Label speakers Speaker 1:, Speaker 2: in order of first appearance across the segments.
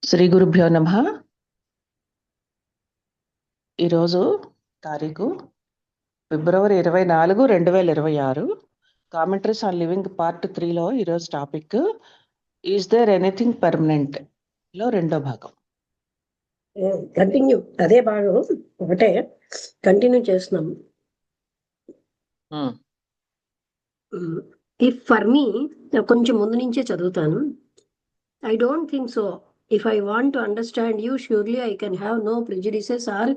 Speaker 1: శ్రీ గురుభ్యో నమః. ఈరోజు తారీఖు ఫిబ్రవరి 24, 2026. కామెంటరీస్ ఆన్ లివింగ్ పార్ట్ 3లో ఈరోజు topic is there anything permanent లో రెండో భాగం.
Speaker 2: కంటిన్యూ అదే భాగం ఒకటే కంటిన్యూ చేస్తున్నాం. ఇఫ్ ఫర్ మీ కొంచెం ముందు నుంచే చదువుతాను. I don't think so. If I want to understand you surely I can have no prejudices or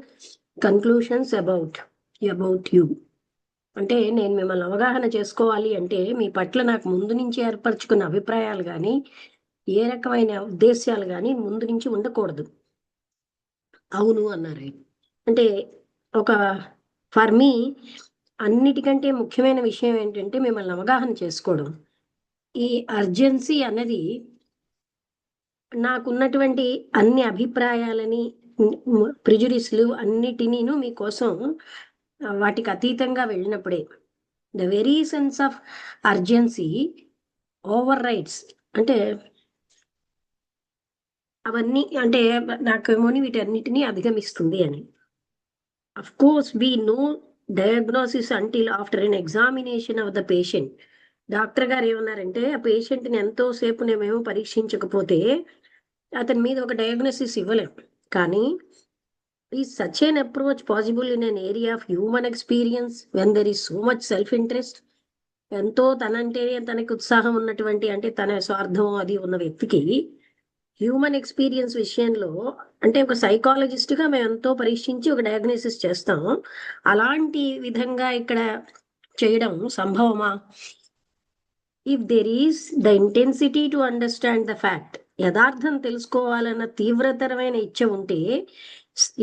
Speaker 2: conclusions about you. అంటే నేను మిమ్మల్ని అవగాహన చేసుకోవాలి అంటే మీ పట్ల నాకు ముందు నుంచి ఏర్పరచుకున్న అభిప్రాయాలు కానీ ఏ రకమైన ఉద్దేశాలు కానీ ముందు నుంచి ఉండకూడదు. అవును అన్నారు. అంటే ఒక ఫర్ మీ అన్నిటికంటే ముఖ్యమైన విషయం ఏంటంటే మిమ్మల్ని అవగాహన చేసుకోవడం. ఈ అర్జెన్సీ అన్నది నాకున్నటువంటి అన్ని అభిప్రాయాలని ప్రిజుడిస్లు అన్నిటినీ మీకోసం వాటికి అతీతంగా వెళ్ళినప్పుడే the very sense of urgency over rights. అంటే అవన్నీ అంటే నాకేమోని వీటన్నిటినీ అధిగమిస్తుంది అని. Of course we know diagnosis until after an examination of the patient. Doctor గారు ఏమన్నారంటే ఆ పేషెంట్ని ఎంతోసేపు మేమేమో పరీక్షించకపోతే అతని మీద ఒక డయాగ్నోసిస్ ఇవ్వలేం. కానీ is such an approach possible in an area of human experience when there is so much self interest. ఎంతో తనంటేనే తనకి ఉత్సాహం ఉన్నటువంటి అంటే తన స్వార్థం అది ఉన్న వ్యక్తికి హ్యూమన్ ఎక్స్పీరియన్స్ విషయంలో అంటే ఒక సైకాలజిస్ట్గా మేము ఎంతో పరీక్షించి ఒక డయాగ్నోసిస్ చేస్తాం. అలాంటి విధంగా ఇక్కడ చేయడం సంభవమా? If there is the intensity to understand the fact, యథార్థం తెలుసుకోవాలన్న తీవ్రతరమైన ఇచ్చ ఉంటే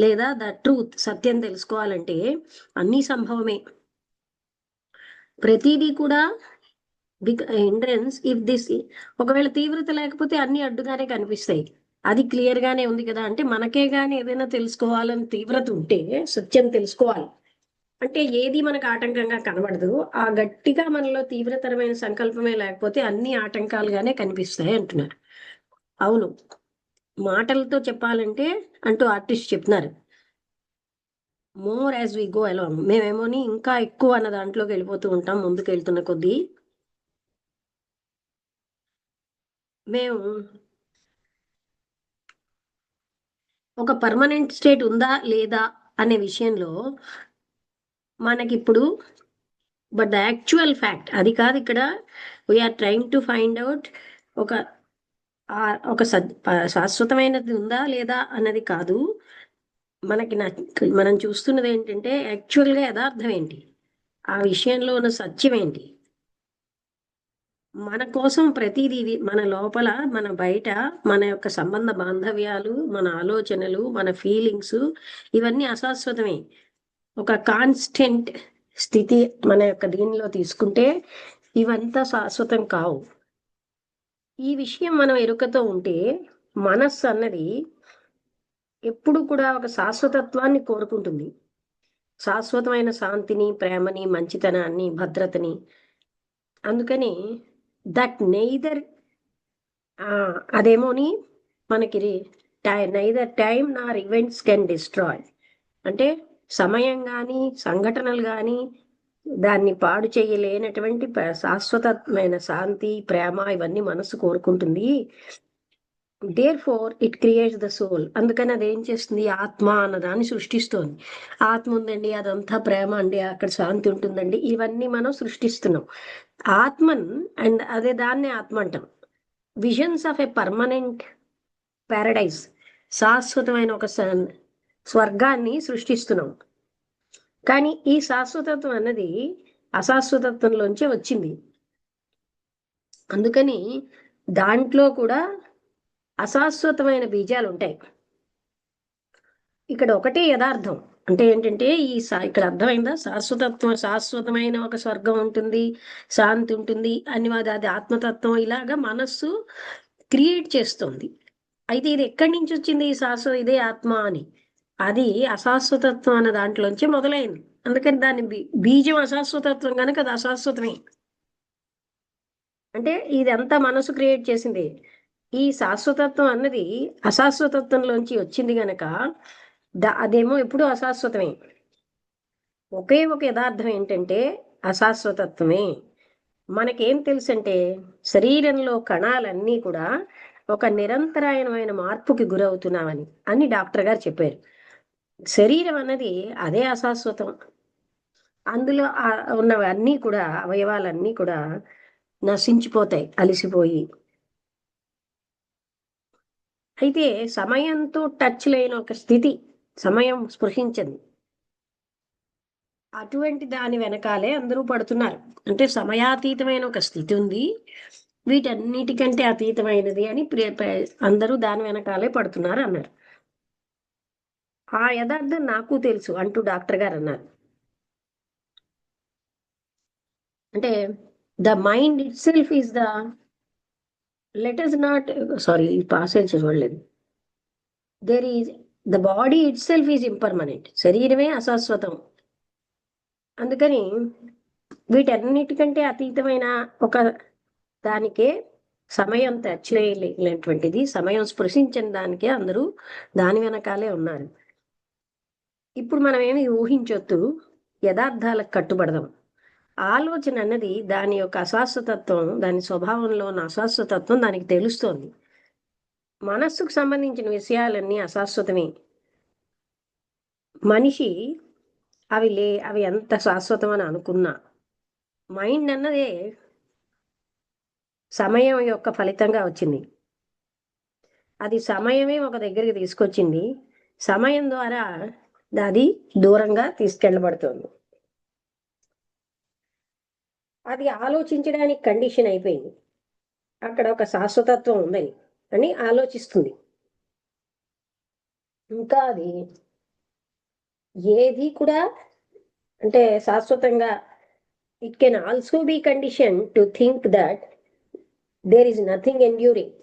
Speaker 2: లేదా ద ట్రూత్ సత్యం తెలుసుకోవాలంటే అన్నీ సంభవమే. ప్రతిదీ కూడా హిండ్రన్స్ ఇఫ్ దిస్. ఒకవేళ తీవ్రత లేకపోతే అన్ని అడ్డుగానే కనిపిస్తాయి. అది క్లియర్ గానే ఉంది కదా. అంటే మనకే గాని ఏదైనా తెలుసుకోవాలని తీవ్రత ఉంటే సత్యం తెలుసుకోవాలి అంటే ఏది మనకు ఆటంకంగా కనబడదు. ఆ గట్టిగా మనలో తీవ్రతరమైన సంకల్పమే లేకపోతే అన్ని ఆటంకాలుగానే కనిపిస్తాయి అంటున్నారు. అవును, మాటలతో చెప్పాలంటే అంటూ ఆర్టిస్ట్ చెప్తున్నారు more as we go along. మేమేమోని ఇంకా ఎక్కువ అన్న దాంట్లోకి వెళ్ళిపోతూ ఉంటాం ముందుకు వెళ్తున్న కొద్దీ. మేము ఒక పర్మనెంట్ స్టేట్ ఉందా లేదా అనే విషయంలో మనకిప్పుడు బట్ ద యాక్చువల్ ఫ్యాక్ట్ అది కాదు. ఇక్కడ we're trying to find out ఒక శాశ్వతమైనది ఉందా లేదా అన్నది కాదు. మనకి మనం చూస్తున్నది ఏంటంటే యాక్చువల్గా యథార్థం ఏంటి, ఆ విషయంలో ఉన్న సత్యం ఏంటి. మన కోసం ప్రతిదీ మన లోపల మన బయట మన యొక్క సంబంధ బాంధవ్యాలు మన ఆలోచనలు మన ఫీలింగ్స్ ఇవన్నీ అశాశ్వతమే. ఒక కాన్స్టెంట్ స్థితి మన యొక్క దీనిలో తీసుకుంటే ఇవంతా శాశ్వతం కావు. ఈ విషయం మనం ఎరుకతో ఉంటే మనస్సు అన్నది ఎప్పుడు కూడా ఒక శాశ్వతత్వాన్ని కోరుకుంటుంది. శాశ్వతమైన శాంతిని, ప్రేమని, మంచితనాన్ని, భద్రతని. అందుకని దట్ నెయిదర్ అదేమోని మనకి neither time Nar events can destroy. అంటే సమయం కానీ సంఘటనలు కానీ దాన్ని పాడు చేయలేనటువంటి శాశ్వతమైన శాంతి, ప్రేమ ఇవన్నీ మనసు కోరుకుంటుంది. Therefore it creates the soul. అందుకని అదేం చేస్తుంది, ఆత్మ అన్నదాన్ని సృష్టిస్తోంది. ఆత్మ ఉందండి, అదంతా ప్రేమ అండి, అక్కడ శాంతి ఉంటుందండి, ఇవన్నీ మనం సృష్టిస్తున్నాం ఆత్మన్. అండ్ అదే దాన్ని ఆత్మ అంటాం. Visions of a permanent Paradise, శాశ్వతమైన ఒక స్వర్గాన్ని సృష్టిస్తున్నాం. కానీ ఈ శాశ్వతత్వం అన్నది అశాశ్వతత్వంలోంచే వచ్చింది. అందుకని దాంట్లో కూడా అశాశ్వతమైన బీజాలు ఉంటాయి. ఇక్కడ ఒకటే యథార్థం అంటే ఏంటంటే ఇక్కడ అర్థమైందా, శాశ్వతమైన ఒక స్వర్గం ఉంటుంది, శాంతి ఉంటుంది అని అది ఆత్మతత్వం ఇలాగా మనస్సు క్రియేట్ చేస్తుంది. అయితే ఇది ఎక్కడి నుంచి వచ్చింది ఇదే ఆత్మ అని? అది అశాశ్వతత్వం అన్న దాంట్లోంచి మొదలైంది. అందుకని దాని బీజం అశాశ్వతత్వం కనుక అది అశాశ్వతమే. అంటే ఇదంతా మనసు క్రియేట్ చేసింది. ఈ శాశ్వతత్వం అన్నది అశాశ్వతత్వంలోంచి వచ్చింది గనక అదేమో ఎప్పుడూ అశాశ్వతమే. ఒకే ఒక యథార్థం ఏంటంటే అశాశ్వతత్వమే. మనకేం తెలుసంటే శరీరంలో కణాలన్నీ కూడా ఒక నిరంతరాయణమైన మార్పుకి గురవుతున్నామని అని డాక్టర్ గారు చెప్పారు. శరీరం అన్నది అదే అశాశ్వతం. అందులో ఉన్నవన్నీ కూడా అవయవాలన్నీ కూడా నశించిపోతాయి అలిసిపోయి. అయితే సమయంతో టచ్ లేని ఒక స్థితి, సమయం స్పృశించదు. అటువంటి దాని వెనకాలే అందరూ పడుతున్నారు. అంటే సమయాతీతమైన ఒక స్థితి ఉంది, వీటన్నిటికంటే అతీతమైనది అని అందరూ దాని వెనకాలే పడుతున్నారు అన్నారు. ఆ యథార్థం నాకు తెలుసు అంటూ డాక్టర్ గారు అన్నారు. అంటే the mind itself is the let us not sorry ఈ పాసేజ్ చూడలేదు. There is the body itself is impermanent. శరీరమే అశాశ్వతం. అందుకని వీటన్నిటికంటే అతీతమైన ఒక దానికే సమయం తెచ్చలేనటువంటిది, సమయం స్పృశించిన దానికే అందరూ దాని వెనకాలే ఉన్నారు. ఇప్పుడు మనం ఏమి ఊహించొద్దు, యథార్థాలకు కట్టుబడదాం. ఆలోచన అన్నది దాని యొక్క అశాశ్వతత్వం, దాని స్వభావంలో ఉన్న అశాశ్వతత్వం దానికి తెలుస్తోంది. మనస్సుకు సంబంధించిన విషయాలన్నీ అశాశ్వతమే. మనిషి అవి ఎంత శాశ్వతం అని అనుకున్నా, మైండ్ అన్నదే సమయం యొక్క ఫలితంగా వచ్చింది. అది సమయమే ఒక దగ్గరికి తీసుకొచ్చింది. సమయం ద్వారా అది దూరంగా తీసుకెళ్ళబడుతుంది. అది ఆలోచించడానికి కండిషన్ అయిపోయింది. అక్కడ ఒక శాశ్వతత్వం ఉందని అని ఆలోచిస్తుంది. ఇంకా అది ఏది కూడా అంటే శాశ్వతంగా it can also be condition to think that there is nothing enduring.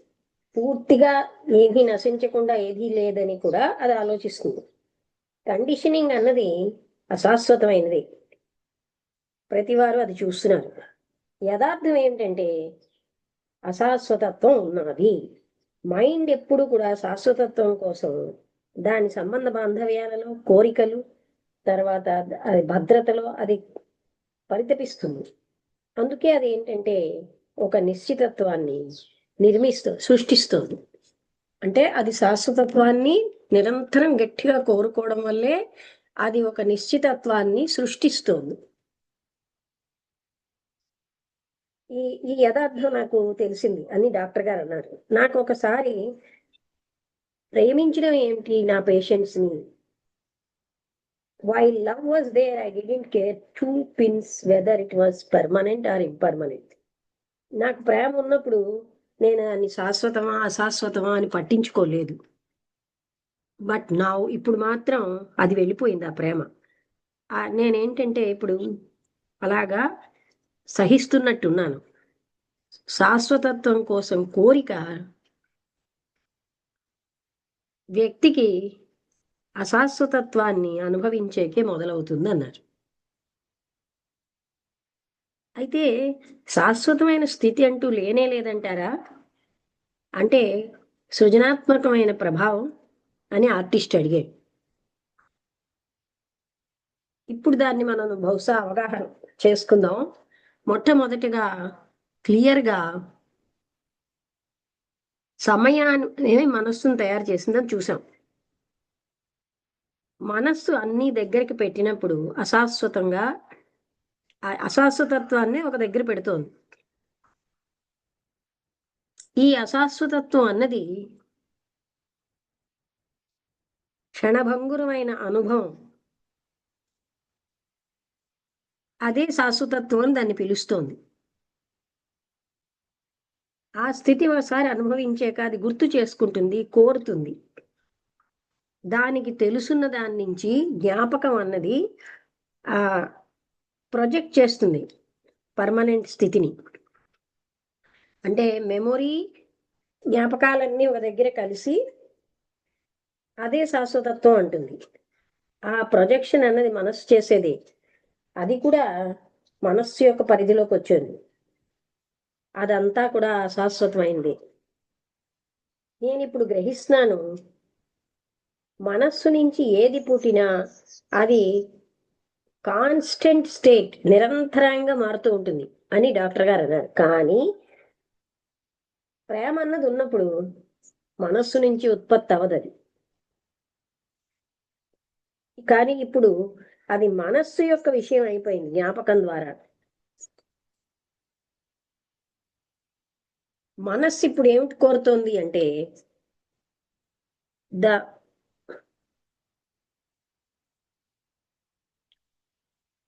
Speaker 2: పూర్తిగా ఏది నశించకుండా ఏదీ లేదని కూడా అది ఆలోచిస్తుంది. కండిషనింగ్ అన్నది అశాశ్వతమైనది. ప్రతివారు అది చూస్తున్నారు. యథార్థం ఏమిటంటే అశాశ్వతత్వం ఉన్నది. మైండ్ ఎప్పుడు కూడా శాశ్వతత్వం కోసం దాని సంబంధ బాంధవ్యాలలో, కోరికలు, తర్వాత అది భద్రతలో అది పరితపిస్తుంది. అందుకే అది ఏంటంటే ఒక నిశ్చితత్వాన్ని సృష్టిస్తుంది. అంటే అది శాశ్వతత్వాన్ని నిరంతరం గట్టిగా కోరుకోవడం వల్లే అది ఒక నిశ్చితత్వాన్ని సృష్టిస్తుంది. ఈ యథార్థం నాకు తెలిసింది అని డాక్టర్ గారు అన్నారు. నాకు ఒకసారి ప్రేమించడం ఏమిటి నా పేషెంట్స్ ని, while love was there, I didn't care two pins whether it was permanent or impermanent. నాకు ప్రేమ ఉన్నప్పుడు నేను దాన్ని శాశ్వతమా అశాశ్వతమా అని పట్టించుకోలేదు. బట్ నా ఇప్పుడు మాత్రం అది వెళ్ళిపోయింది ఆ ప్రేమ. నేనేంటంటే ఇప్పుడు అలాగా సహిస్తున్నట్టున్నాను. శాశ్వతత్వం కోసం కోరిక వ్యక్తికి అశాశ్వతత్వాన్ని అనుభవించేకే మొదలవుతుంది అన్నారు. అయితే శాశ్వతమైన స్థితి అంటూ లేనే లేదంటారా అంటే సృజనాత్మకమైన ప్రభావం అని ఆర్టిస్ట్ అడిగాడు. ఇప్పుడు దాన్ని మనం బహుశా అవగాహన చేసుకుందాం. మొట్టమొదటిగా క్లియర్గా సమయాన్ని మనస్సును తయారు చేసిందని చూసాం. మనస్సు అన్ని దగ్గరికి పెట్టినప్పుడు అశాశ్వతత్వాన్ని ఒక దగ్గర పెడుతోంది. ఈ అశాశ్వతత్వం అన్నది క్షణభంగురమైన అనుభవం. అదే శాశ్వతత్వం అని దాన్ని పిలుస్తోంది. ఆ స్థితి ఒకసారి అనుభవించాక అది గుర్తు చేసుకుంటుంది, కోరుతుంది. దానికి తెలుసున్న దాని నుంచి జ్ఞాపకం అన్నది ప్రొజెక్ట్ చేస్తుంది పర్మనెంట్ స్థితిని. అంటే మెమొరీ, జ్ఞాపకాలన్నీ ఒక దగ్గర కలిసి అదే శాశ్వతత్వం అంటుంది. ఆ ప్రొజెక్షన్ అన్నది మనస్సు చేసేది. అది కూడా మనస్సు యొక్క పరిధిలోకి వచ్చింది. అదంతా కూడా అశాశ్వతమైంది. నేను ఇప్పుడు గ్రహిస్తున్నాను, మనస్సు నుంచి ఏది పుట్టినా అది కాన్స్టెంట్ స్టేట్, నిరంతరంగా మారుతూ ఉంటుంది అని డాక్టర్ గారు అన్నారు. కానీ ప్రేమ అన్నది ఉన్నప్పుడు మనస్సు నుంచి ఉత్పత్తి అవ్వదు అది. కానీ ఇప్పుడు అది మనస్సు యొక్క విషయం అయిపోయింది జ్ఞాపకం ద్వారా. మనస్సు ఇప్పుడు ఏమిటి కోరుతోంది అంటే ద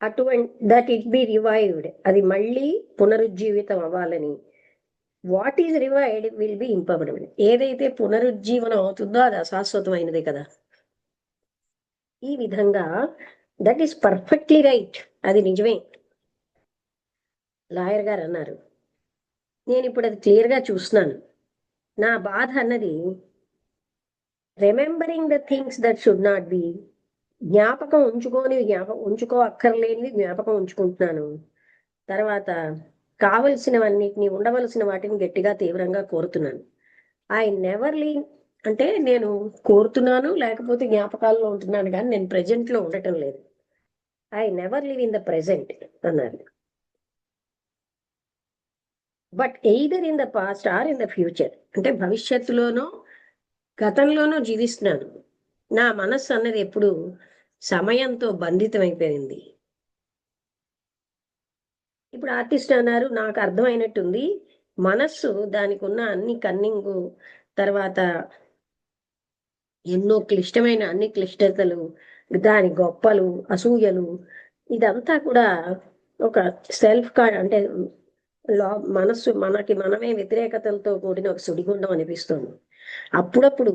Speaker 2: అటువంటి దట్ ఇట్ బి రివైవ్డ్, అది మళ్ళీ పునరుజ్జీవితం అవ్వాలని. What is revived will be impermanent. ఏదైతే పునరుజ్జీవనం అవుతుందో అది అశాశ్వతమైనదే కదా. ఈ విధంగా దట్ ఈస్ పర్ఫెక్ట్లీ రైట్, అది నిజమే. లాయర్ గారు అన్నారు, నేను ఇప్పుడు అది క్లియర్గా చూస్తున్నాను. నా బాధ అన్నది remembering the things that should not be, జ్ఞాపకం ఉంచుకో అక్కర్లేనివి జ్ఞాపకం ఉంచుకుంటున్నాను. తర్వాత కావలసినవన్నిటిని, ఉండవలసిన వాటిని గట్టిగా తీవ్రంగా కోరుతున్నాను. ఐ నెవర్ లీవ్, అంటే నేను కోరుతున్నాను లేకపోతే జ్ఞాపకాల్లో ఉంటున్నాను, కానీ నేను ప్రెజెంట్లో ఉండటం లేదు. I never live in the present అన్నారు. But either in the past or in the future, అంటే భవిష్యత్తులోనో గతంలోనో జీవిస్తున్నాను. నా మనస్సు అన్నది ఎప్పుడు సమయంతో బంధితమైపోయింది. ఇప్పుడు ఆర్టిస్ట్ అన్నారు, నాకు అర్థమైనట్టుంది, మనస్సు దానికి ఉన్న అన్ని కన్నింగు, తర్వాత ఎన్నో క్లిష్టమైన అన్ని క్లిష్టతలు, దాని గొప్పలు, అసూయలు, ఇదంతా కూడా ఒక సెల్ఫ్ అంటే మనస్సు మనకి మనమే వ్యతిరేకతలతో కూడిన ఒక సుడిగుండం అనిపిస్తుంది. అప్పుడప్పుడు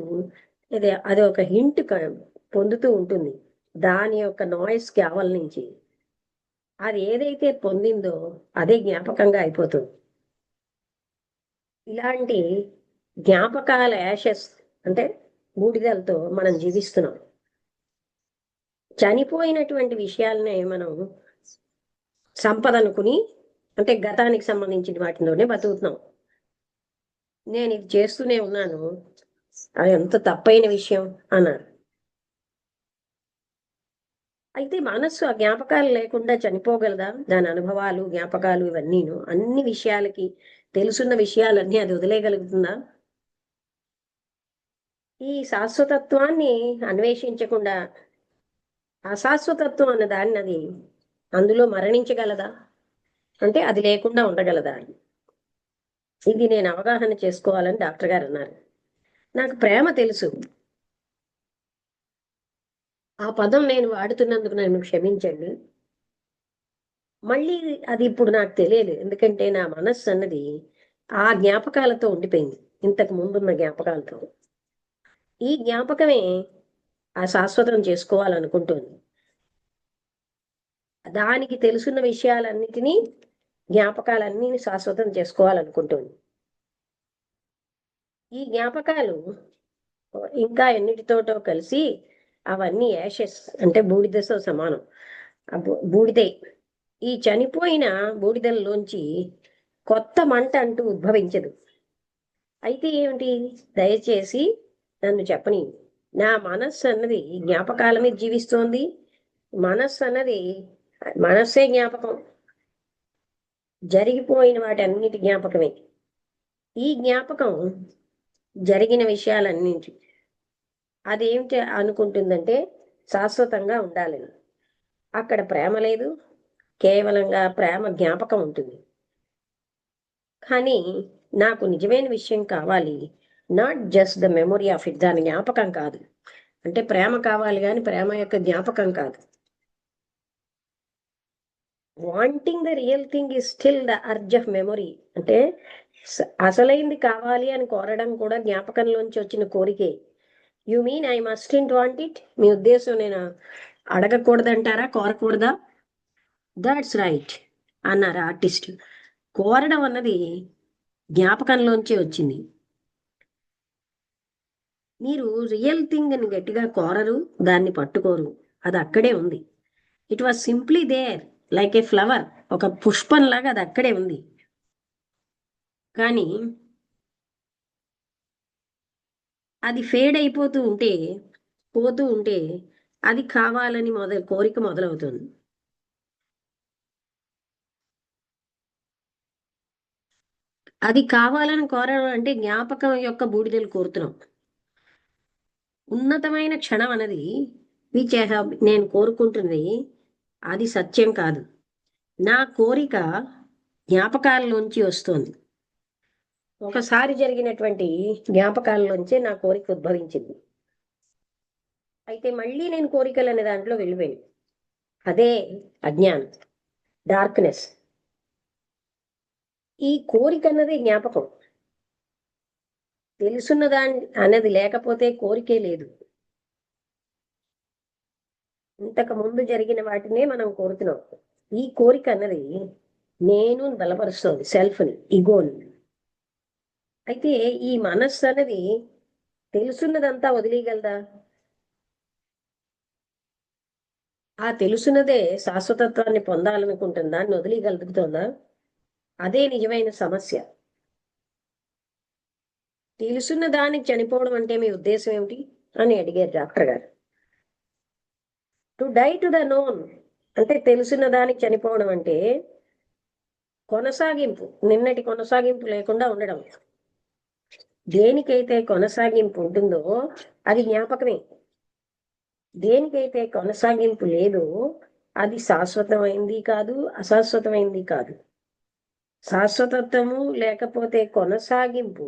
Speaker 2: అది ఒక హింట్ పొందుతూ ఉంటుంది దాని యొక్క నాయిస్ క్యావల్ నుంచి. అది ఏదైతే పొందిందో అదే జ్ఞాపకంగా అయిపోతుంది. ఇలాంటి జ్ఞాపకాల యాషెస్, అంటే బూడిదలతో మనం జీవిస్తున్నాం. చనిపోయినటువంటి విషయాలనే మనం సంపద అనుకుని, అంటే గతానికి సంబంధించిన వాటిలోనే బతుకుతున్నాం. నేను ఇది చేస్తూనే ఉన్నాను, అది ఎంత తప్పైన విషయం అన్నారు. అయితే మనస్సు ఆ జ్ఞాపకాలు లేకుండా చనిపోగలదా? దాని అనుభవాలు, జ్ఞాపకాలు ఇవన్నీను, అన్ని విషయాలకి తెలుసున్న విషయాలన్నీ అది వదిలేయగలుగుతుందా? ఈ శాశ్వతత్వాన్ని అన్వేషించకుండా అశాశ్వతత్వం అన్న దాన్ని అది అందులో మరణించగలదా? అంటే అది లేకుండా ఉండగలదా? ఇది నేను అవగాహన చేసుకోవాలని డాక్టర్ గారు అన్నారు. నాకు ప్రేమ తెలుసు, ఆ పదం నేను వాడుతున్నందుకు నన్ను క్షమించండి. మళ్ళీ అది ఇప్పుడు నాకు తెలియదు, ఎందుకంటే నా మనస్సు అన్నది ఆ జ్ఞాపకాలతో ఉండిపోయింది, ఇంతకు ముందున్న జ్ఞాపకాలతో. ఈ జ్ఞాపకమే ఆ శాశ్వతం చేసుకోవాలనుకుంటుంది. దానికి తెలుసున్న విషయాలన్నిటినీ, జ్ఞాపకాలన్నీ శాశ్వతం చేసుకోవాలనుకుంటుంది. ఈ జ్ఞాపకాలు ఇంకా ఎన్నిటితోటో కలిసి అవన్నీ యాషెస్, అంటే బూడిదతో సమానం. బూడిదే. ఈ చనిపోయిన బూడిదల్లోంచి కొత్త మంట అంటూ ఉద్భవించదు. అయితే ఏమిటి? దయచేసి నన్ను చెప్పని. నా మనస్సు అన్నది జ్ఞాపకాల మీద జీవిస్తోంది. మనస్సు అన్నది మనస్సే జ్ఞాపకం, జరిగిపోయిన వాటి అన్నిటి జ్ఞాపకమే. ఈ జ్ఞాపకం జరిగిన విషయాలన్నింటి అదేమిటి అనుకుంటుందంటే శాశ్వతంగా ఉండాలని. అక్కడ ప్రేమ లేదు, కేవలంగా ప్రేమ జ్ఞాపకం ఉంటుంది. కానీ నాకు నిజమైన విషయం కావాలి, not just the memory of it, దాని జ్ఞాపకం కాదు. అంటే ప్రేమ కావాలి కానీ ప్రేమ యొక్క జ్ఞాపకం కాదు. Wanting the real thing is still the urge of memory. అంటే అసలైంది కావాలి అని కోరడం కూడా జ్ఞాపకంలోంచి వచ్చిన కోరికే. యు మీన్ ఐ మస్ట్ ఇంట్ వాంట్ ఇట్? మీ ఉద్దేశం నేను అడగకూడదంటారా, కోరకూడదా? దట్స్ రైట్ అన్నారు ఆర్టిస్ట్. కోరడం అన్నది జ్ఞాపకంలోంచి వచ్చింది. మీరు రియల్ థింగ్ అని గట్టిగా కోరరు, దాన్ని పట్టుకోరు, అది అక్కడే ఉంది. It was simply there like a flower, ఒక పుష్పంలాగా అది అక్కడే ఉంది. కానీ అది ఫేడ్ అయిపోతూ ఉంటే, పోతూ ఉంటే అది కావాలని కోరిక మొదలవుతుంది. అది కావాలని కోరడం అంటే జ్ఞాపకం యొక్క బూడిదలు కోరుతున్నాం. ఉన్నతమైన క్షణం అనేది నేను కోరుకుంటుంది అది సత్యం కాదు. నా కోరిక జ్ఞాపకాలలోంచి వస్తుంది. ఒకసారి జరిగినటువంటి జ్ఞాపకాలలోంచే నా కోరిక ఉద్భవించింది. అయితే మళ్ళీ నేను కోరికలు అనే దాంట్లో వెళ్ళిపోయాను. అదే అజ్ఞానం, డార్క్నెస్. ఈ కోరిక అన్నది జ్ఞాపకం. తెలుసున్నదాన్ని అన్నది లేకపోతే కోరికే లేదు. ఇంతకు ముందు జరిగిన వాటినే మనం కోరుతున్నాం. ఈ కోరిక అన్నది నేను బలపరుస్తుంది, సెల్ఫ్ని, ఈగోని. అయితే ఈ మనస్సు అన్నది తెలుసున్నదంతా వదిలేయగలదా? ఆ తెలుసున్నదే శాశ్వతత్వాన్ని పొందాలనుకుంటుంది, దాన్ని వదిలేయగలుగుతుందా? అదే నిజమైన సమస్య. తెలుసున్న దానికి చనిపోవడం అంటే మీ ఉద్దేశం ఏమిటి అని అడిగారు డాక్టర్ గారు. To die to the known అంటే తెలుసున్న దానికి చనిపోవడం అంటే కొనసాగింపు, నిన్నటి కొనసాగింపు లేకుండా ఉండడం. దేనికైతే కొనసాగింపు ఉంటుందో అది జ్ఞాపకమే. దేనికైతే కొనసాగింపు లేదో అది శాశ్వతమైంది కాదు, అశాశ్వతమైంది కాదు. శాశ్వతత్వము లేకపోతే కొనసాగింపు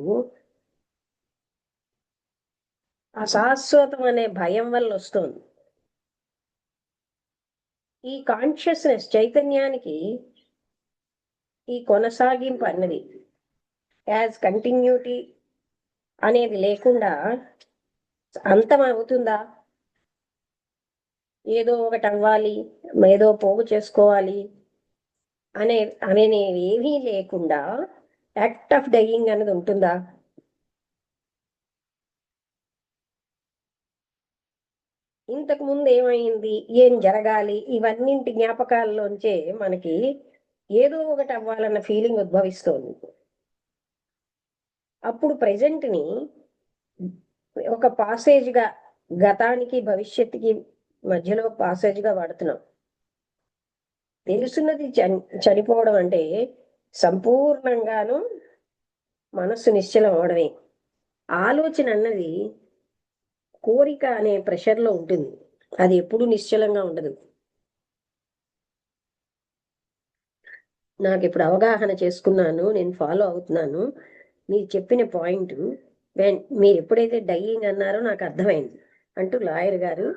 Speaker 2: అశాశ్వతం అనే భయం వల్ల వస్తుంది. ఈ కాన్షియస్నెస్, చైతన్యానికి ఈ కొనసాగింపు అన్నది యాజ్ కంటిన్యూటీ అనేది లేకుండా అంతం అవుతుందా? ఏదో ఒకటి అవ్వాలి, ఏదో పోగు చేసుకోవాలి అనేవి ఏమీ లేకుండా యాక్ట్ ఆఫ్ డైయింగ్ అనేది ఉంటుందా? ఇంతకు ముందు ఏమైంది, ఏం జరగాలి, ఇవన్నింటి జ్ఞాపకాల్లోంచే మనకి ఏదో ఒకటి అవ్వాలన్న ఫీలింగ్ ఉద్భవిస్తోంది. అప్పుడు ప్రెజెంట్ని ఒక పాసేజ్గా, గతానికి భవిష్యత్తుకి మధ్యలో పాసేజ్గా వాడుతున్నాం. తెలుసున్నది చనిపోవడం అంటే సంపూర్ణంగాను మనస్సు నిశ్చలం అవడమే. ఆలోచన అన్నది కోరిక అనే ప్రెషర్లో ఉంటుంది, అది ఎప్పుడు నిశ్చలంగా ఉండదు. నాకు ఇప్పుడు అవగాహన చేసుకున్నాను, నేను ఫాలో అవుతున్నాను. మీరు చెప్పిన పాయింట్ మీరు ఎప్పుడైతే డైయింగ్ అన్నారో నాకు అర్థమైంది అంటూ లాయర్ గారు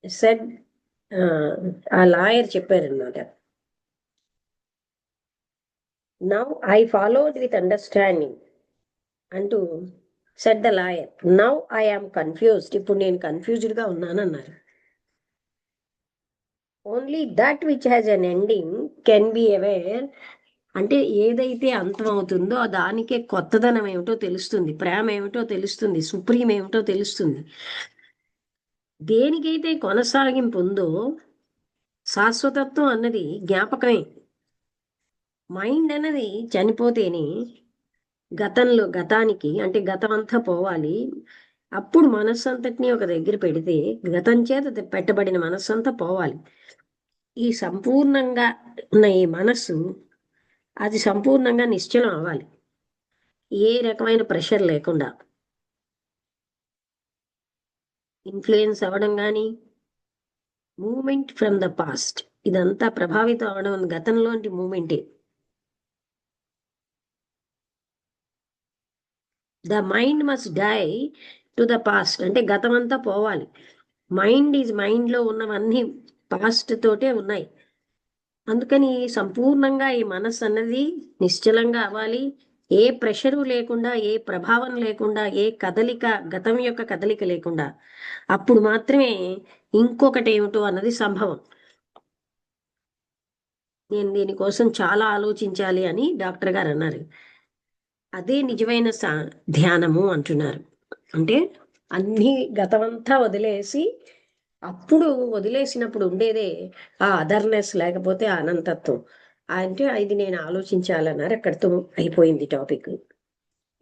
Speaker 2: సెడ్. ఆ లాయర్ చెప్పారన్నమాట. Now I followed with understanding అంటూ said the lawyer. Now I am confused, ఇప్పుడు నేను కన్ఫ్యూజ్డ్గా ఉన్నాను అన్నారు. Only that which has an ending can be aware అంటే ఏదైతే అంతం అవుతుందో దానికే కొత్తదనం ఏమిటో తెలుస్తుంది, ప్రేమ ఏమిటో తెలుస్తుంది, సుప్రీం ఏమిటో తెలుస్తుంది. దేనికైతే కొనసాగింపు ఉందో శాశ్వతత్వం అన్నది జ్ఞాపకమే. మైండ్ అన్నది చనిపోతేనే గతానికి అంటే గతం అంతా పోవాలి. అప్పుడు మనస్సు అంతటినీ ఒక దగ్గర పెడితే గతం చేత పెట్టబడిన మనస్సు అంతా పోవాలి. ఈ సంపూర్ణంగా ఉన్న ఈ మనస్సు అది సంపూర్ణంగా నిశ్చలం అవ్వాలి, ఏ రకమైన ప్రెషర్ లేకుండా. ఇన్ఫ్లుయెన్స్ అవ్వడం కానీ, మూమెంట్ ఫ్రమ్ ద పాస్ట్, ఇదంతా ప్రభావితం అవడం గతంలోంటి మూమెంటే. The mind must die to the past అంటే గతం అంతా పోవాలి. మైండ్లో ఉన్నవన్నీ పాస్ట్ తోటే ఉన్నాయి. అందుకని సంపూర్ణంగా ఈ మనస్సు అన్నది నిశ్చలంగా అవ్వాలి, ఏ ప్రెషరు లేకుండా, ఏ ప్రభావం లేకుండా, ఏ కదలిక, గతం యొక్క కదలిక లేకుండా. అప్పుడు మాత్రమే ఇంకొకటి ఏమిటో అన్నది సంభవం. నేను దీనికోసం చాలా ఆలోచించాలి అని డాక్టర్ గారు అన్నారు. అదే నిజమైన ధ్యానము అంటున్నారు. అంటే అన్ని గతమంతా వదిలేసి అప్పుడు వదిలేసినప్పుడు ఉండేదే ఆ అదర్నెస్, లేకపోతే అనంతత్వం. అంటే ఇది నేను ఆలోచించాలన్నారు. అక్కడితో అయిపోయింది టాపిక్.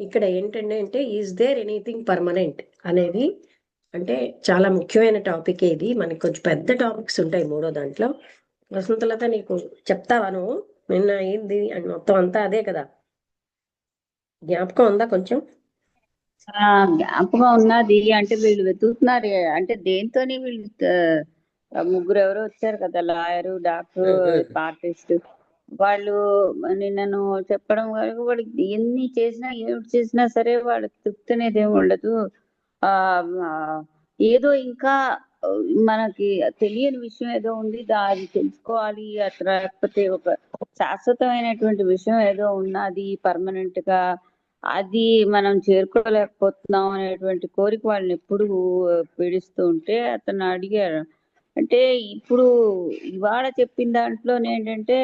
Speaker 2: ఇక్కడ ఏంటంటే అంటే ఈజ్ దేర్ ఎనీథింగ్ పర్మనెంట్ అనేది అంటే చాలా ముఖ్యమైన టాపిక్ ఇది. మనకి కొంచెం పెద్ద టాపిక్స్ ఉంటాయి మూడో దాంట్లో. వసంతలత నీకు చెప్తావా నువ్వు నిన్న ఏంది అని మొత్తం అంతా అదే కదా, జ్ఞాపకం ఉందా కొంచెం?
Speaker 3: జ్ఞాపకం ఉన్నది. అంటే వీళ్ళు వెతుకుతున్నారు, అంటే దేంతోని వీళ్ళు ముగ్గురు ఎవరో వచ్చారు కదా, లాయరు, డాక్టర్, ఆర్టిస్ట్. వాళ్ళు నిన్నను చెప్పడం వరకు వాడికి ఎన్ని చేసినా ఏమిటి చేసినా సరే వాళ్ళకి తృప్తి అనేది ఏమి ఉండదు. ఆ ఆ, ఏదో ఇంకా మనకి తెలియని విషయం ఏదో ఉంది, దాన్ని తెలుసుకోవాలి అట్లా, లేకపోతే ఒక శాశ్వతమైనటువంటి విషయం ఏదో ఉన్నది పర్మనెంట్ గా, అది మనం చేరుకోలేకపోతున్నాం అనేటువంటి కోరిక వాళ్ళని ఎప్పుడు పీడిస్తూ ఉంటే అతను అడిగారు. అంటే ఇప్పుడు ఇవాళ చెప్పిన దాంట్లో ఏంటంటే,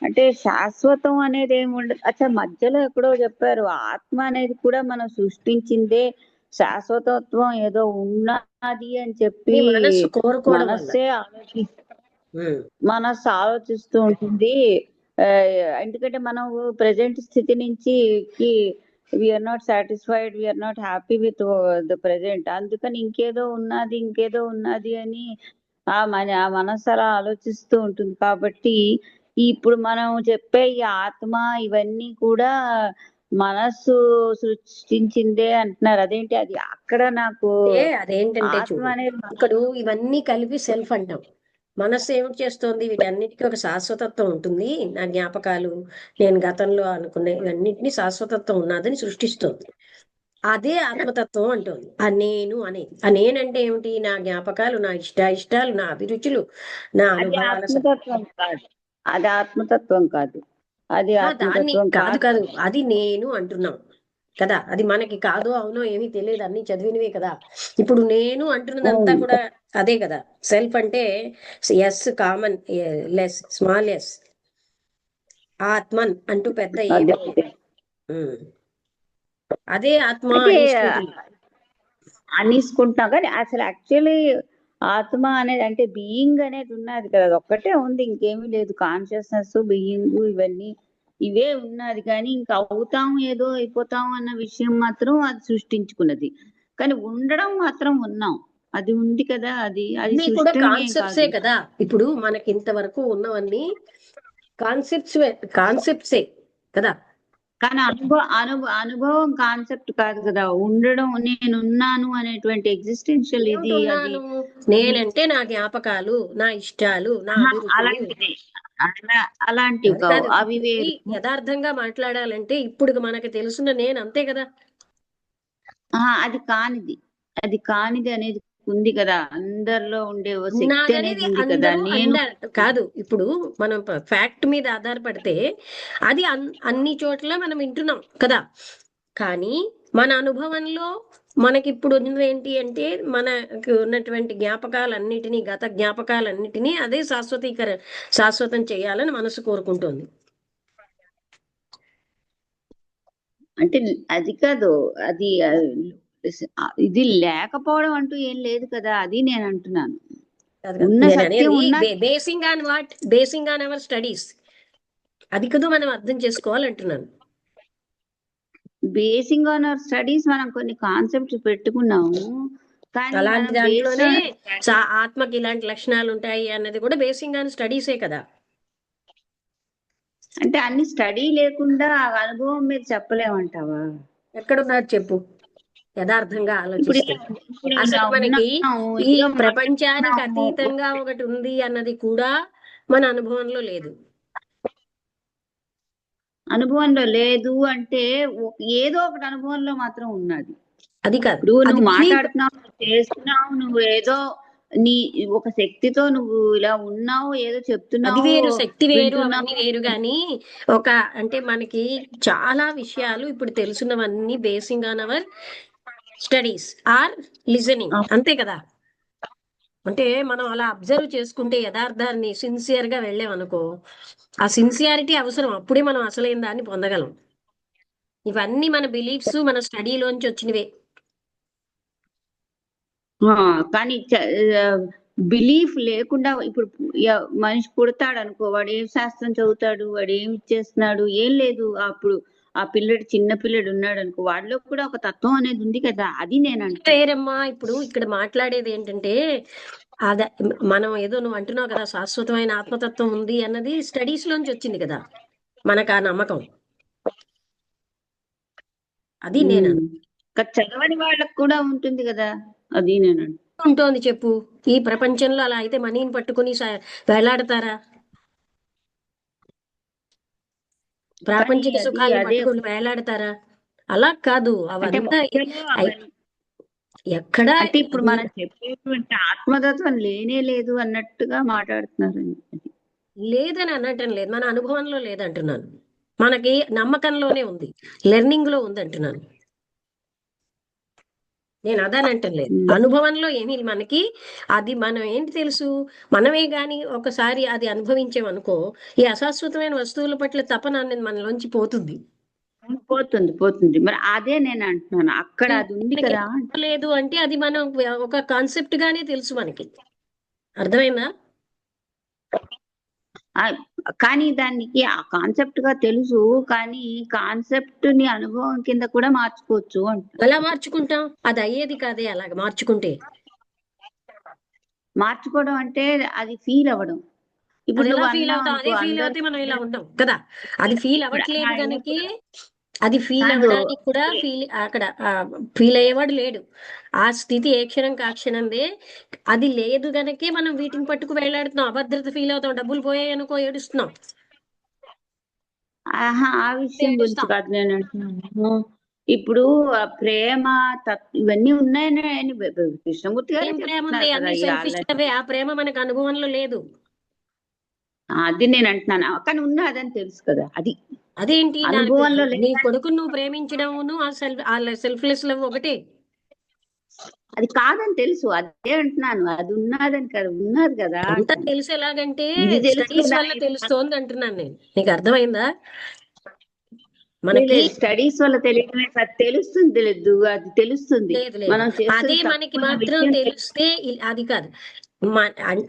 Speaker 3: అంటే శాశ్వతం అనేది ఏమి ఉండదు. అచ్చా మధ్యలో ఎక్కడో చెప్పారు, ఆత్మ అనేది కూడా మనం సృష్టించిందే, శాశ్వతత్వం ఏదో ఉన్నది అని చెప్పి
Speaker 2: మనస్సు కోరుకోవడం వల్ల.
Speaker 3: మనస్సు ఆలోచిస్తూ ఉంటుంది. ఎందుకంటే మనం ప్రజెంట్ స్థితి నుంచి we're not satisfied, we're not happy with the present, అందుకని ఇంకేదో ఉన్నది అని ఆ మనస్సు అలా ఆలోచిస్తూ ఉంటుంది. కాబట్టి ఇప్పుడు మనం చెప్పే ఈ ఆత్మ ఇవన్నీ కూడా మనస్సు సృష్టించిందే అంటున్నారు. అదేంటి అది? అక్కడ నాకు
Speaker 2: అదేంటంటే
Speaker 3: ఆత్మ అనేది
Speaker 2: ఇక్కడ ఇవన్నీ కలిపి సెల్ఫ్ అంటాం. మనస్సు ఏమిటి చేస్తోంది? వీటన్నిటికీ ఒక శాశ్వతత్వం ఉంటుంది. నా జ్ఞాపకాలు, నేను గతంలో అనుకునే ఇవన్నిటినీ శాశ్వతత్వం ఉన్నదని సృష్టిస్తోంది. అదే ఆత్మతత్వం అంటోంది. ఆ నేను అనేది. ఆ నేనంటే ఏమిటి? నా జ్ఞాపకాలు, నా ఇష్టాలు, నా అభిరుచులు, నా అనుభవాల
Speaker 3: ఆత్మతత్వం కాదు. అది ఆత్మతత్వం కాదు. అది
Speaker 2: దాన్ని
Speaker 3: ఆత్మతత్వం
Speaker 2: కాదు కాదు, అది నేను అంటున్నాం కదా. అది మనకి కాదో అవునో ఏమీ తెలియదు, అన్ని చదివినవే కదా. ఇప్పుడు నేను అంటున్నదంతా కూడా అదే కదా. సెల్ఫ్ అంటే S common, less small S, ఆత్మన్ అంటూ పెద్ద అదే ఆత్మ
Speaker 3: అనేసుకుంటాం. కానీ అసలు యాక్చువల్లీ ఆత్మ అనేది అంటే బీయింగ్ అనేది ఉన్నది కదా, అది ఒక్కటే ఉంది, ఇంకేమీ లేదు. కాన్షియస్నెస్, బీయింగ్ ఇవన్నీ ఇవే ఉన్నది. కానీ ఇంకా అవుతాం, ఏదో అయిపోతాం అన్న విషయం మాత్రం అది సృష్టించుకున్నది. కానీ ఉండడం మాత్రం ఉన్నాం, అది ఉంది కదా. అది
Speaker 2: కూడా కాన్సెప్ట్సే కదా. ఇప్పుడు మనకి ఇంతవరకు ఉన్నవన్నీ కాన్సెప్ట్సే కదా.
Speaker 3: కానీ అనుభవం కాన్సెప్ట్ కాదు కదా. ఉండడం, నేనున్నాను అనేటువంటి ఎగ్జిస్టెన్షియల్ ఇది. అది
Speaker 2: నేనంటే నా జ్ఞాపకాలు, నా ఇష్టాలు, నా
Speaker 3: అలాంటివి కావు, అవి
Speaker 2: యథార్థంగా మాట్లాడాలంటే ఇప్పుడు మనకు తెలుసున్న నేను అంతే కదా.
Speaker 3: అది కానిది అనేది ఉంది కదా, అందరిలో ఉండే శక్తి అనేది ఉంది కదా. నేను
Speaker 2: కాదు, ఇప్పుడు మనం ఫ్యాక్ట్ మీద ఆధారపడితే అది అన్ని చోట్ల మనం వింటున్నాం కదా. కానీ మన అనుభవంలో మనకి ఇప్పుడు ఉన్నది ఏంటి అంటే, మనకు ఉన్నటువంటి జ్ఞాపకాలన్నిటినీ, గత జ్ఞాపకాలన్నిటినీ అదే శాశ్వతం చేయాలని మనసు కోరుకుంటోంది.
Speaker 3: అంటే అది కాదు, అది ఇది లేకపోవడం అంటూ ఏం లేదు కదా, అది నేను అంటున్నాను.
Speaker 2: Basing on what? Basing on our studies. అది కదా మనం అర్థం చేసుకోవాలంటున్నాను.
Speaker 3: బేసింగ్ ఆన్ అవర్ స్టడీస్ మనం కొన్ని కాన్సెప్ట్స్ పెట్టుకున్నాము, కానీ
Speaker 2: అలాంటి దాంట్లోనే ఆత్మకి ఇలాంటి లక్షణాలు ఉంటాయి అన్నది కూడా బేసింగ్ ఆన్ స్టడీసే కదా.
Speaker 3: అంటే అన్ని స్టడీ లేకుండా అనుభవం మీద చెప్పలేమంటావా?
Speaker 2: ఎక్కడున్నారు చెప్పు, యథార్థంగా ఆలోచిస్తే. అసలు మనకి ఈ ప్రపంచానికి అతీతంగా ఒకటి ఉంది అన్నది కూడా మన అనుభవంలో లేదు.
Speaker 3: అనుభవంలో లేదు అంటే ఏదో ఒకటి అనుభవంలో మాత్రం ఉన్నది.
Speaker 2: అది కాదు,
Speaker 3: నువ్వు మాట్లాడుతున్నావు, చేస్తున్నావు, నువ్వు ఏదో నీ ఒక శక్తితో నువ్వు ఇలా ఉన్నావు, ఏదో చెప్తున్నావు.
Speaker 2: అది వేరు, శక్తి వేరు, అవన్నీ వేరు. కానీ ఒక అంటే మనకి చాలా విషయాలు ఇప్పుడు తెలుసున్నవన్నీ basing on our studies or listening, అంతే కదా. అంటే మనం అలా అబ్జర్వ్ చేసుకుంటే యథార్థాన్ని సిన్సియర్ గా వెళ్ళామనుకో, ఆ సిన్సియారిటీ అవసరం, అప్పుడే మనం అసలైన దాన్ని పొందగలం. ఇవన్నీ మన బిలీఫ్స్, మన స్టడీలోంచి వచ్చినవే.
Speaker 3: కానీ బిలీఫ్ లేకుండా ఇప్పుడు మనిషి పుడతాడు అనుకో, వాడు ఏం శాస్త్రం చదువుతాడు, వాడు ఏమి చేస్తున్నాడు, ఏం లేదు. అప్పుడు ఆ పిల్లడు చిన్న పిల్లడు ఉన్నాడు అనుకో, వాడిలో కూడా ఒక తత్వం అనేది ఉంది కదా, అది నేను అంటే.
Speaker 2: వేరమ్మా ఇప్పుడు ఇక్కడ మాట్లాడేది ఏంటంటే అదే మనం ఏదో నువ్వు అంటున్నావు కదా శాశ్వతమైన ఆత్మతత్వం ఉంది అన్నది స్టడీస్ లోంచి వచ్చింది కదా మనకు ఆ నమ్మకం. అది నేను
Speaker 3: చదవని వాళ్ళకు కూడా ఉంటుంది కదా, అది నేను
Speaker 2: ఉంటుంది. చెప్పు, ఈ ప్రపంచంలో అలా అయితే మనీని పట్టుకుని వేలాడతారా? ప్రాపంచిక
Speaker 3: అది
Speaker 2: సుఖాలను
Speaker 3: అదే
Speaker 2: పట్టుకుని వేలాడతారా? అలా కాదు.
Speaker 3: అంటే
Speaker 2: అవంతా
Speaker 3: మధ్యలో
Speaker 2: ఎక్కడ
Speaker 3: అంటే ఇప్పుడు మనం చెప్పేటువంటి ఆత్మతత్వం లేనే లేదు అన్నట్టుగా మాట్లాడుతున్నారు.
Speaker 2: లేదని అనటం లేదు, మన అనుభవంలో లేదంటున్నాను. మనకి నమ్మకంలోనే ఉంది, లెర్నింగ్ లో ఉంది అంటున్నాను. నేను అదానంటం లేదు, అనుభవంలో ఏమీ మనకి అది మనం ఏంటి తెలుసు, మనమే గాని ఒకసారి అది అనుభవించామనుకో ఈ అశాశ్వతమైన వస్తువుల పట్ల తపన అనేది మనలోంచి పోతుంది.
Speaker 3: పోతుంది మరి అదే నేను అంటున్నాను, అక్కడ అది ఉంది కదా.
Speaker 2: లేదు అంటే అది మనం ఒక కాన్సెప్ట్ గానే తెలుసు మనకి, అర్థమైందా?
Speaker 3: కానీ దానికి ఆ కాన్సెప్ట్ గా తెలుసు, కానీ కాన్సెప్ట్ ని అనుభవం కింద కూడా మార్చుకోవచ్చు అంట.
Speaker 2: ఎలా మార్చుకుంటాం? అది అయ్యేది కాదే అలాగ మార్చుకుంటే.
Speaker 3: మార్చుకోవడం అంటే అది ఫీల్ అవ్వడం. ఇప్పుడు
Speaker 2: ఎలా ఫీల్ అవుతాం? అదే ఫీల్ అవుతే మనం ఇలా ఉంటాం కదా. అది ఫీల్ అవ్వట్లేదు కనుక అది ఫీల్ అవ్వడానికి కూడా అక్కడ ఫీల్ అయ్యేవాడు లేడు. ఆ స్థితి ఏ క్షణం కా క్షణందే. అది లేదు గనకే మనం వీటిని పట్టుకు వేలాడుతున్నాం, అభద్రత ఫీల్ అవుతాం, డబ్బులు పోయాయి అనుకో ఏడుస్తున్నాం.
Speaker 3: ఆ విషయం గురించి కాదు నేను అంటున్నాను. ఇప్పుడు ప్రేమ ఇవన్నీ ఉన్నాయని కృష్ణమూర్తి గారు చెప్తున్నారు కదా.
Speaker 2: ఆ ప్రేమ మనకు అనుభవంలో లేదు.
Speaker 3: అది నేను అంటున్నాను, కానీ ఉన్నదని తెలుసు కదా. అది
Speaker 2: అదేంటి
Speaker 3: అనుభవంలో
Speaker 2: నీ కొడుకును నువ్వు ప్రేమించడమును ఆ సెల్ఫ్లెస్ లవ్ ఒకటే.
Speaker 3: అది కాదని తెలుసు, అదే అంటున్నాను. అది ఉన్నదని కదా, ఉన్నది కదా.
Speaker 2: అంతా తెలుసు ఎలాగంటే స్టడీస్ వల్ల తెలుస్తోంది అంటున్నాను నేను. నీకు అర్థమైందా? మనకి
Speaker 3: స్టడీస్ వల్ల తెలియడమే తెలుస్తుంది, లేదు అది తెలుస్తుంది. మనం
Speaker 2: అదే మనకి మాత్రం తెలిస్తే అది కాదు,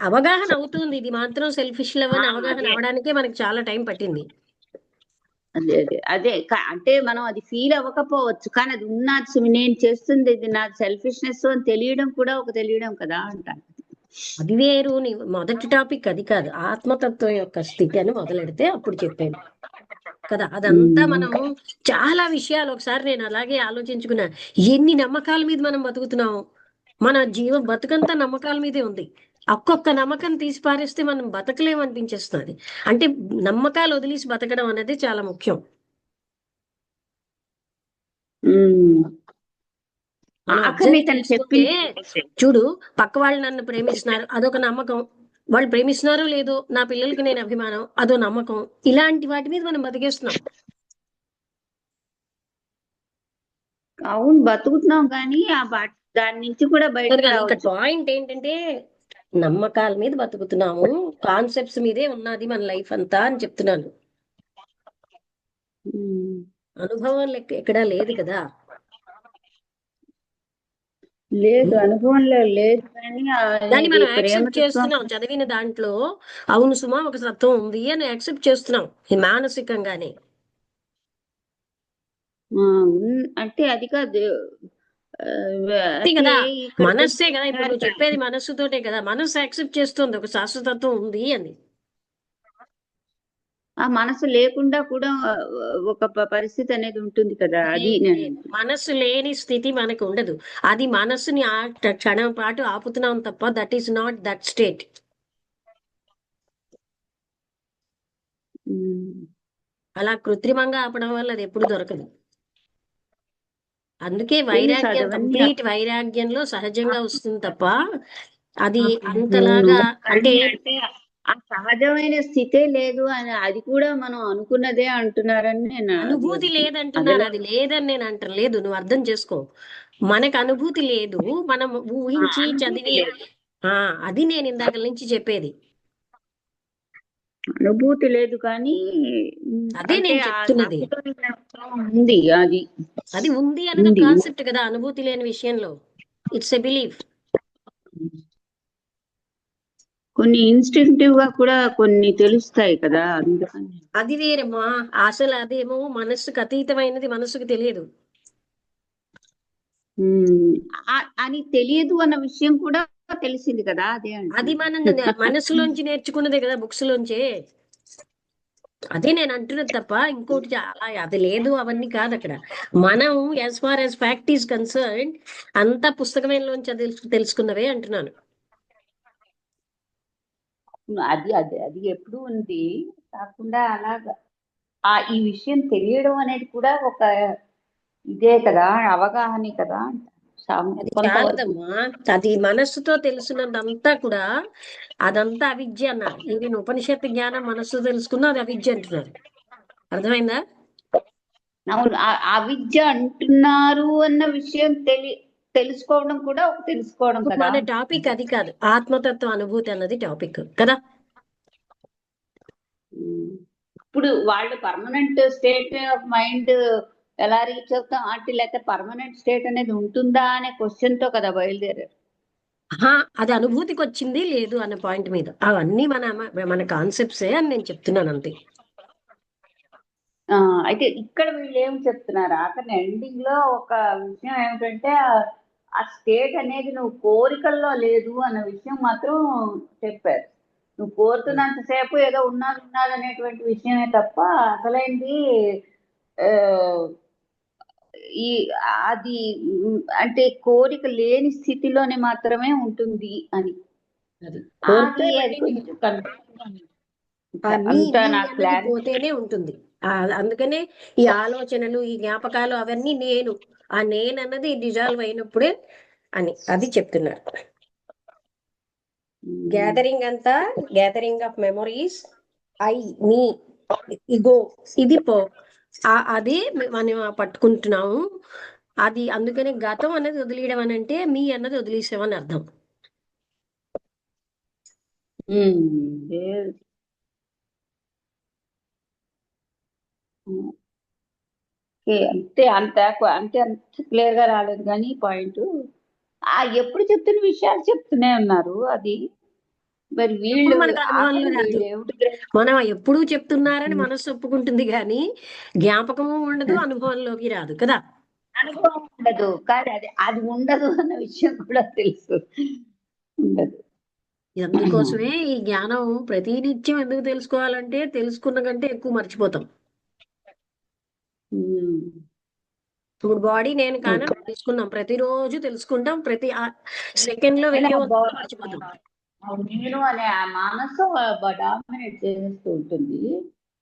Speaker 2: అవగాహన అవుతుంది. ఇది మాత్రం సెల్ఫిష్ లవ్ అని అవగాహన అవడానికే మనకి చాలా టైం పట్టింది.
Speaker 3: అదే అంటే మనం అది ఫీల్ అవ్వకపోవచ్చు, కానీ అది ఉన్నది, నేను చేస్తుంది ఇది నా సెల్ఫిష్నెస్ అని తెలియడం కూడా ఒక తెలియడం కదా అంటాను.
Speaker 2: అది వేరు. నీ మొదటి టాపిక్ అది కాదు, ఆత్మతత్వం యొక్క స్థితి అని మొదలెడితే అప్పుడు చెప్పాను కదా. అదంతా మనం చాలా విషయాలు ఒకసారి నేను అలాగే ఆలోచించుకున్నా, ఎన్ని నమ్మకాల మీద మనం బతుకుతున్నాం. మన జీవం బతుకంతా నమ్మకాల మీదే ఉంది. ఒక్కొక్క నమ్మకం తీసి పారేస్తే మనం బతకలేమనిపించేస్తుంది. అంటే నమ్మకాలు వదిలేసి బతకడం అనేది చాలా ముఖ్యం. చూడు, పక్క వాళ్ళు నన్ను ప్రేమిస్తున్నారు, అదొక నమ్మకం. వాళ్ళు ప్రేమిస్తున్నారో లేదో, నా పిల్లలకి నేను అభిమానం, అదో నమ్మకం. ఇలాంటి వాటి మీద మనం బతికేస్తున్నాం.
Speaker 3: అవును, బతుకుతున్నాం, కానీ దాని నుంచి కూడా బయట
Speaker 2: పాయింట్ ఏంటంటే నమ్మకాల మీద బతుకుతున్నాము, కాన్సెప్ట్స్ మీదే ఉన్నది మన లైఫ్ అంతా అని చెప్తున్నాను. అనుభవం లెక్క ఎక్కడా లేదు కదా.
Speaker 3: లేదు, అనుభవంలో లేదు, కానీ
Speaker 2: దాన్ని మనం యాక్సెప్ట్ చేస్తున్నాం. చదివిన దాంట్లో అవును సుమా ఒక తత్వం ఉంది అని యాక్సెప్ట్ చేస్తున్నాం మానసికంగానే.
Speaker 3: అంటే అది కాదు
Speaker 2: కదా, మనస్సే కదా. ఇప్పుడు నువ్వు చెప్పేది మనస్సుతోటే కదా. మనస్సు యాక్సెప్ట్ చేస్తుంది ఒక శాశ్వతత్వం ఉంది అని.
Speaker 3: ఆ మనసు లేకుండా కూడా ఒక పరిస్థితి అనేది ఉంటుంది కదా. అది
Speaker 2: మనస్సు లేని స్థితి మనకు ఉండదు. అది మనస్సుని ఆ క్షణం పాటు ఆపుతున్నాం తప్ప that is not that state. అలా కృత్రిమంగా ఆపడం వల్ల అది ఎప్పుడు దొరకదు. అందుకే వైరాగ్యం, కంప్లీట్ వైరాగ్యంలో సహజంగా వస్తుంది తప్ప అది అంతలాగా అంటే
Speaker 3: ఆ సహజమైన స్థితే లేదు అని, అది కూడా మనం అనుకున్నదే అంటున్నారని నేను.
Speaker 2: అనుభూతి లేదంటున్నాను, అది లేదని నేను అంటలేదు. నువ్వు అర్థం చేసుకో, మనకు అనుభూతి లేదు, మనం ఊహించి చదివి. అది నేను ఇందాక నుంచి చెప్పేది.
Speaker 3: అనుభూతి లేదు, కానీ
Speaker 2: అదే నేను చెప్తున్నది
Speaker 3: ఉంది.
Speaker 2: అది ఉంది అనేది కాన్సెప్ట్ కదా. అనుభూతి లేని విషయంలో ఇట్స్ ఎ బిలీఫ్.
Speaker 3: కొన్ని ఇన్స్టింక్టివ్ గా కూడా కొన్ని తెలుస్తాయి కదా, అందుకని.
Speaker 2: అది వేరమ్మా. అసలు అదేమో మనస్సుకు అతీతమైనది, మనస్సుకు తెలియదు.
Speaker 3: అని తెలియదు అన్న విషయం కూడా తెలిసింది కదా, అదే
Speaker 2: అది
Speaker 3: అంటున్నా.
Speaker 2: మన మనసులోంచి నేర్చుకున్నదే కదా, బుక్స్ లోంచే. అదే నేను అంటున్నది తప్ప ఇంకోటి అలా అది లేదు అవన్నీ కాదు అక్కడ. మనం as far as fact is concern అంతా పుస్తకమేలోంచి తెలుసుకున్నవే అంటున్నాను.
Speaker 3: అది అది అది ఎప్పుడు ఉంది, కాకుండా అలాగా ఈ విషయం తెలియడం అనేది కూడా ఒక ఇదే కదా, అవగాహనే కదా
Speaker 2: అది
Speaker 3: కొంతవరకు.
Speaker 2: చాలదమ్మా. అది మనస్సుతో తెలుసున్నదంతా కూడా అదంతా అవిద్య అన్నారు. ఈవెన్ ఉపనిషత్తు జ్ఞానం మనస్సు తెలుసుకున్న అది అవిద్య అంటున్నారు. అర్థమైందా?
Speaker 3: అవును, అవిద్య అంటున్నారు అన్న విషయం తెలుసుకోవడం కూడా ఒక తెలుసుకోవడం
Speaker 2: ఇప్పుడు
Speaker 3: కదా.
Speaker 2: మన టాపిక్ అది కాదు, ఆత్మతత్వ అనుభూతి అన్నది టాపిక్ కదా.
Speaker 3: ఇప్పుడు వాళ్ళు పర్మనెంట్ స్టేట్ ఆఫ్ మైండ్ ఎలా రీచ్ అవుతాం అంటే, లేకపోతే పర్మనెంట్ స్టేట్ అనేది ఉంటుందా అనే క్వశ్చన్ తో కదా బయలుదేరారు.
Speaker 2: అది అనుభూతికి వచ్చింది లేదు అనే పాయింట్ మీద. అవన్నీ మన కాన్సెప్ట్సే అని నేను చెప్తున్నాను అంతే.
Speaker 3: అయితే ఇక్కడ వీళ్ళు ఏం చెప్తున్నారు, అతని ఎండింగ్ లో ఒక విషయం ఏమిటంటే, ఆ స్టేట్ అనేది నువ్వు కోరికల్లో లేదు అన్న విషయం మాత్రం చెప్పారు. నువ్వు కోరుతున్నంతసేపు ఏదో ఉన్నది అనేటువంటి విషయమే తప్ప అసలైంది ఆ, ఈ అది అంటే కోరిక లేని స్థితిలోనే మాత్రమే ఉంటుంది అని.
Speaker 2: అది
Speaker 3: అది అది కొంచెం అంత నాకు
Speaker 2: అన్నది
Speaker 3: క్లారిటీ.
Speaker 2: పోతేనే ఉంటుంది. అందుకనే ఈ ఆలోచనలు, ఈ జ్ఞాపకాలు అవన్నీ నేను, ఆ నేను అన్నది డిజాల్వ్ అయినప్పుడే అని అది చెప్తున్నారు. గ్యాదరింగ్ అంతా గ్యాదరింగ్ ఆఫ్ మెమొరీస్, ఐ, మీ, ఇగో, ఇది అది మనం పట్టుకుంటున్నాము. అది అందుకనే గతం అన్నది వదిలేయడం అని అంటే మీ అన్నది వదిలేసామని అర్థం.
Speaker 3: అంటే అంత అంటే అంత క్లియర్ గా రాలేదు కానీ పాయింట్ ఎప్పుడు చెప్తున్న విషయాలు చెప్తూనే ఉన్నారు. అది మరి
Speaker 2: ఎప్పుడు
Speaker 3: వీళ్ళు
Speaker 2: మనకు అనుభవంలో రాదు.
Speaker 3: వీళ్ళు ఏమిటి
Speaker 2: మనం ఎప్పుడు చెప్తున్నారని మనసు ఒప్పుకుంటుంది కానీ జ్ఞాపకము ఉండదు, అనుభవంలోకి రాదు కదా.
Speaker 3: అనుభవం ఉండదు, కానీ అది ఉండదు అన్న విషయం కూడా తెలుసు, ఉండదు.
Speaker 2: అందుకోసమే ఈ జ్ఞానం ప్రతినిత్యం ఎందుకు తెలుసుకోవాలంటే తెలుసుకున్న కంటే ఎక్కువ మర్చిపోతాం. ఇప్పుడు బాడీ నేను కానీ తెలుసుకున్నాం, ప్రతిరోజు తెలుసుకుంటాం, ప్రతి సెకండ్ లో వెయ్యో మర్చిపోతాం.
Speaker 3: నేను అనే ఆ మనసు డామినేట్ చేస్తూ ఉంటుంది.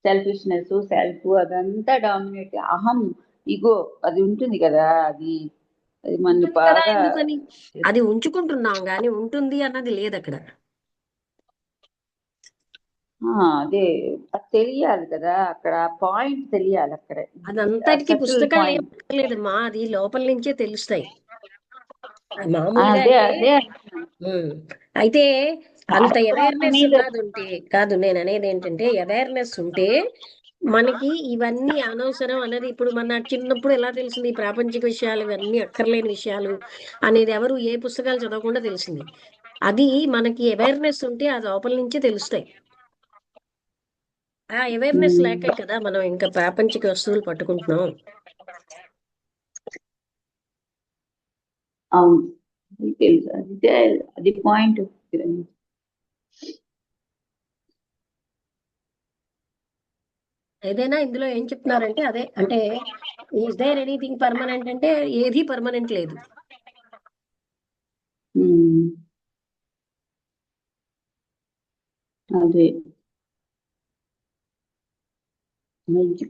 Speaker 3: సెల్ఫిష్నెస్, సెల్ఫ్ అదంతా డామినేట్, అహం, ఇగో అది ఉంటుంది కదా, అది అది మనని
Speaker 2: ఉంటుంది కదా,
Speaker 3: బాగా
Speaker 2: ఎందుకని అది ఉంచుకుంటున్నాం కానీ ఉంటుంది అన్నది లేదు అక్కడ.
Speaker 3: అదే అది తెలియాలి కదా, అక్కడ పాయింట్ తెలియాలి అక్కడ.
Speaker 2: అదంతటికి పుస్తకాలు ఏం లేదమ్మా, అది లోపల నుంచే తెలుస్తాయి మామూలుగా.
Speaker 3: అదే
Speaker 2: అయితే
Speaker 3: అదే
Speaker 2: అయితే అంత
Speaker 3: శాస్త్రం
Speaker 2: అవేర్నెస్
Speaker 3: మీద
Speaker 2: ఉన్నది ఉంటే కాదు, నేను అనేది ఏంటంటే అవేర్నెస్ ఉంటే మనకి ఇవన్నీ అనవసరం అనేది. ఇప్పుడు మన చిన్నప్పుడు ఎలా తెలిసింది ఈ ప్రాపంచిక విషయాలు ఇవన్నీ అక్కర్లేని విషయాలు అనేది ఎవరు ఏ పుస్తకాలు చదవకుండా తెలిసింది. అది మనకి అవేర్నెస్ ఉంటే ఆ లోపల నుంచే తెలుస్తాయి. ఆ అవేర్నెస్ లేకే కదా మనం ఇంకా ప్రాపంచిక వస్తువులు పట్టుకుంటున్నాం.
Speaker 3: అవును, తెలుసు, అదే అది పాయింట్.
Speaker 2: ఏదైనా ఇందులో ఏం చెప్తున్నారంటే అదే అంటే ఈజ్ దేర్ ఎనీథింగ్ పర్మనెంట్ అంటే ఏది పర్మనెంట్ లేదు.
Speaker 3: అదే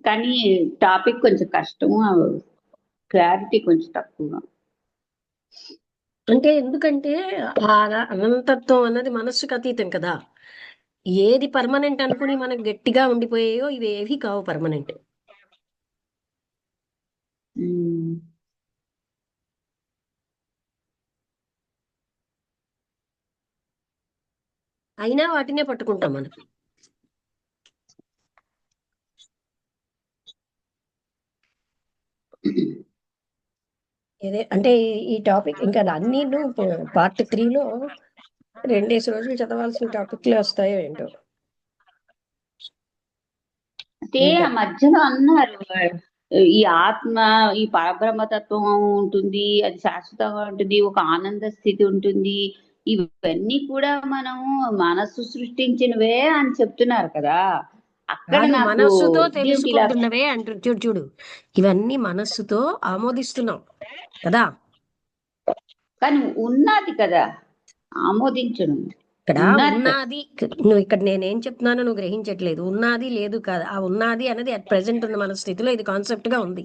Speaker 3: కానీ టాపిక్ కొంచెం కష్టము, క్లారిటీ కొంచెం తక్కువ.
Speaker 2: అంటే ఎందుకంటే ఆ అనంతత్వం అన్నది మనస్సుకు అతీతం కదా. ఏది పర్మనెంట్ అనుకుని మనకు గట్టిగా ఉండిపోయాయో ఇవి ఏవి కావు పర్మనెంట్. అయినా వాటినే పట్టుకుంటాం మనం. అంటే ఈ టాపిక్ ఇంకా అన్ని పార్ట్ 3లో 2 రోజులు చదవాల్సిన టాపిక్లే వస్తాయో ఏంటో.
Speaker 3: అంటే ఆ మధ్యలో అన్నారు ఈ ఆత్మ, ఈ పరబ్రహ్మతత్వం ఉంటుంది, అది శాశ్వతంగా ఉంటుంది, ఒక ఆనంద స్థితి ఉంటుంది, ఇవన్నీ కూడా మనం మనస్సు సృష్టించినవే అని చెప్తున్నారు కదా. అక్కడ
Speaker 2: కాదు,
Speaker 3: నాకు
Speaker 2: మనస్సుతో
Speaker 3: ఇదేమిటి ఇలా,
Speaker 2: తెలుసుకుంటున్నవే అంటారు. చూడు చూడు, ఇవన్నీ మనస్సుతో ఆమోదిస్తున్నాం కదా.
Speaker 3: కానీ ఉన్నది కదా, ఆమోదించను
Speaker 2: ఇక్కడ
Speaker 3: ఉన్నది కదా.
Speaker 2: ఉన్నది, నువ్వు ఇక్కడ నేనేం చెప్తున్నానో నువ్వు గ్రహించట్లేదు. ఉన్నది లేదు కాదు, ఆ ఉన్నది అనేది అట్ ప్రెసెంట్ ఉన్న మన స్థితిలో ఇది కాన్సెప్ట్ గా ఉంది.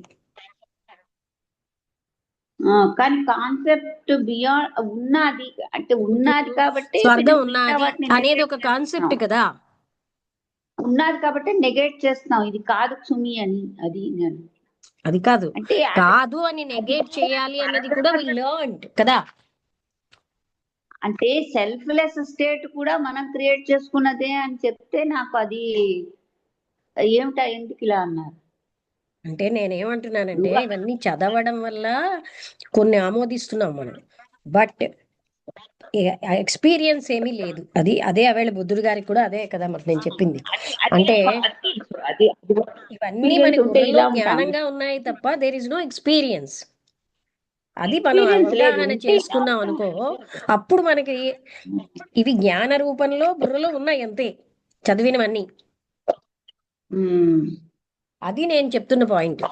Speaker 3: కానీ కాన్సెప్ట్ బియాండ్ ఉన్నది అంటే ఉన్నది కాబట్టి
Speaker 2: స్వర్గం
Speaker 3: మిగతా
Speaker 2: ఉన్నది
Speaker 3: వాటిని
Speaker 2: అనేది
Speaker 3: నెగ్లెక్ట్
Speaker 2: ఒక కాన్సెప్ట్
Speaker 3: చేస్తున్నాం.
Speaker 2: కదా.
Speaker 3: ఉన్నది కాబట్టి నెగెట్ చేస్తున్నాం, ఇది కాదు సుమి అని. అది నేను
Speaker 2: అది కాదు,
Speaker 3: అంటే
Speaker 2: కాదు అని
Speaker 3: అది
Speaker 2: నెగేట్ చేయాలి అన్నది కూడా వి లెర్న్డ్ కదా.
Speaker 3: అంటే సెల్ఫ్లెస్ స్టేట్ కూడా మనం క్రియేట్ చేసుకున్నదే అని చెప్తే నాకు అది ఏమిటా, ఎందుకు ఇలా అన్నారు?
Speaker 2: అంటే నేనేమంటున్నానంటే ఇవన్నీ చదవడం వల్ల కొన్ని ఆమోదిస్తున్నాం మనం, బట్ ఎక్స్పీరియన్స్ ఏమీ లేదు. అదే అవేళ బుద్ధుడు గారికి కూడా అదే కదా మరి నేను చెప్పింది. అంటే ఇవన్నీ మన
Speaker 3: ఎక్స్పీరియన్స్ ఉంటే
Speaker 2: బుర్రలో
Speaker 3: ఇలా ఉంటాం,
Speaker 2: జ్ఞానంగా ఉన్నాయి తప్ప దేర్ ఇస్ నో ఎక్స్పీరియన్స్. అది మనం
Speaker 3: ఎక్స్పీరియన్స్ లేదు,
Speaker 2: అవగాహన
Speaker 3: ఉంటే ఇలా
Speaker 2: చేసుకున్నాం అనుకో, అప్పుడు మనకి ఇవి జ్ఞాన రూపంలో బుర్రలో ఉన్నాయి అంతే, చదివినవన్నీ.
Speaker 3: ఉమ్,
Speaker 2: అది నేను చెప్తున్న పాయింట్.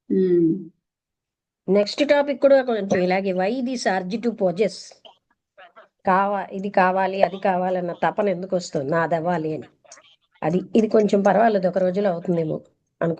Speaker 3: ఉమ్.
Speaker 2: నెక్స్ట్ టాపిక్ కూడా కొంచెం ఇలాగే, why this urge to possess, ఇది కావాలి అది కావాలన్న తపన ఎందుకు వస్తుంది, నాది అవ్వాలి అని. ఇది కొంచెం పర్వాలేదు, ఒక రోజులో అవుతుందేమో అనుకుంటున్నాను.